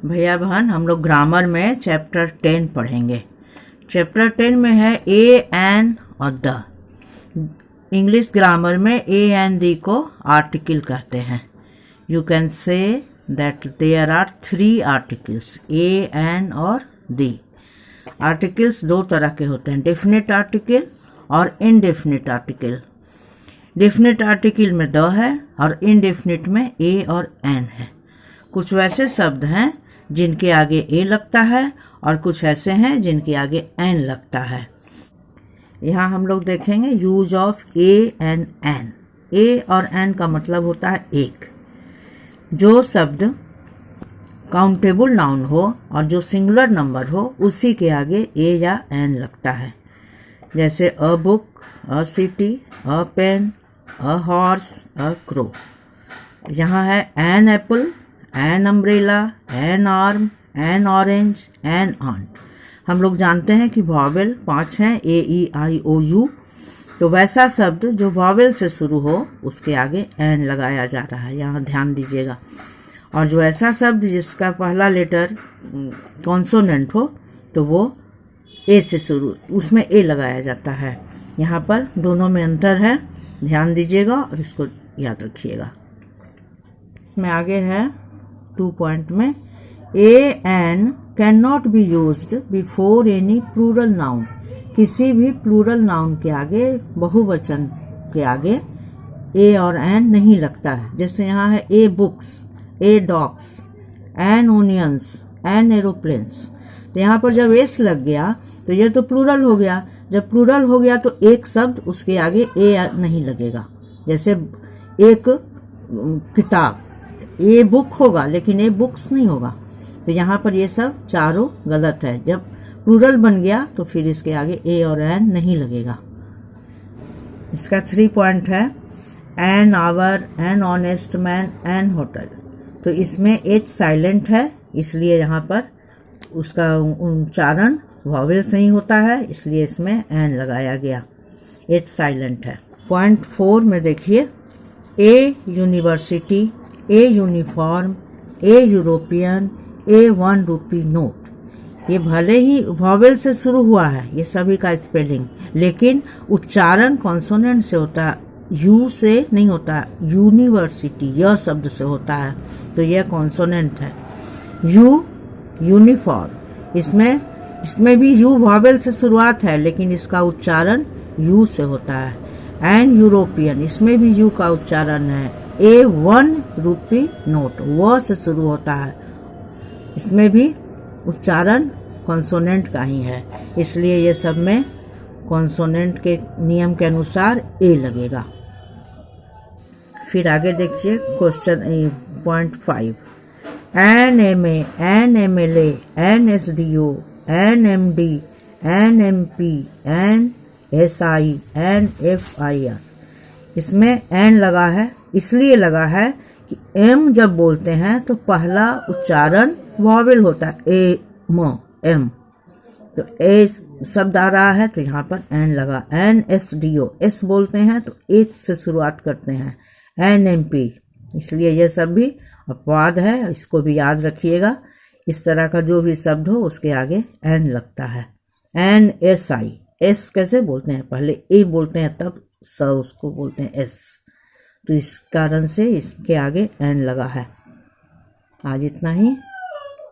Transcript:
भैया बहन, हम लोग ग्रामर में चैप्टर 10 पढ़ेंगे। चैप्टर 10 में है ए एन और द। इंग्लिश ग्रामर में ए एंड द को आर्टिकल कहते हैं। You can say that there are 3 articles, a an और द। आर्टिकल्स दो तरह के होते हैं, डेफिनेट आर्टिकल और इनडेफिनेट आर्टिकल। डेफिनेट आर्टिकल में द है और इनडेफिनेट में ए और एन है। कुछ वैसे शब्द हैं जिनके आगे ए लगता है और कुछ ऐसे हैं जिनके आगे एन लगता है। यहाँ हम लोग देखेंगे use of a and an. A और एन का मतलब होता है एक। जो शब्द काउंटेबल नाउन हो और जो सिंगुलर नंबर हो उसी के आगे ए या एन लगता है। जैसे a book, a city, a pen, a horse, a crow. यहाँ है an apple, an umbrella, an arm, an orange, an aunt. हम लोग जानते हैं कि वॉवेल 5 हैं, ए ई आई ओ यू। तो वैसा शब्द जो वॉवेल से शुरू हो उसके आगे एन लगाया जा रहा है, यहाँ ध्यान दीजिएगा। और जो ऐसा शब्द जिसका पहला लेटर कॉन्सोनेंट हो तो वो ए से शुरू, उसमें ए लगाया जाता है। यहाँ पर दोनों में अंतर है, ध्यान दीजिएगा और इसको याद रखिएगा। इसमें आगे है 2 पॉइंट में, a an can not be used before any plural noun. किसी भी प्लूरल नाउन के आगे, बहुवचन के आगे ए और एन नहीं लगता है। जैसे यहाँ है a books, a dogs, an onions, an aeroplanes. तो यहाँ पर जब एस लग गया तो ये तो प्लूरल हो गया। जब प्लूरल हो गया तो एक शब्द उसके आगे ए नहीं लगेगा। जैसे एक किताब, ए बुक होगा लेकिन ए बुक्स नहीं होगा। तो यहाँ पर ये सब चारों गलत है। जब प्लूरल बन गया तो फिर इसके आगे ए और एन नहीं लगेगा। इसका 3 पॉइंट है, an hour, an honest man, an hotel. तो इसमें एच साइलेंट है, इसलिए यहाँ पर उसका उच्चारण वॉवेल से ही होता है, इसलिए इसमें एन लगाया गया। एच साइलेंट है। पॉइंट 4 में देखिए, a university, a uniform, a European, a 1 rupee note. ये भले ही वॉवेल से शुरू हुआ है ये सभी का स्पेलिंग, लेकिन उच्चारण कॉन्सोनेंट से होता है, यू से नहीं होता। यूनिवर्सिटी यह शब्द से होता है, तो यह कॉन्सोनेंट है। यू यूनिफॉर्म, इसमें भी यू वॉवेल से शुरुआत है लेकिन इसका उच्चारण यू से होता है। एन यूरोपियन, इसमें भी यू का उच्चारण है। ए 1 रूपी नोट, व से शुरू होता है, इसमें भी उच्चारण कॉन्सोनेंट का ही है, इसलिए ये सब में कॉन्सोनेंट के नियम के अनुसार ए लगेगा। फिर आगे देखिए question point 5, an M A, an M L A, an S D O, an M D, an M P, an S I, an F I R. इसमें एन लगा है, इसलिए लगा है कि एम जब बोलते हैं तो पहला उच्चारण वॉवेल होता है, ए म एम। तो ए शब्द आ रहा है तो यहाँ पर एन लगा। An S D O, S बोलते हैं तो एच से शुरुआत करते हैं। एन एम पी, इसलिए यह सब भी अपवाद है, इसको भी याद रखिएगा। इस तरह का जो भी शब्द हो उसके आगे एन लगता है। एन एस आई, एस कैसे बोलते हैं, पहले ए बोलते हैं तब स उसको बोलते हैं एस, तो इस कारण से इसके आगे एन लगा है। आज इतना ही।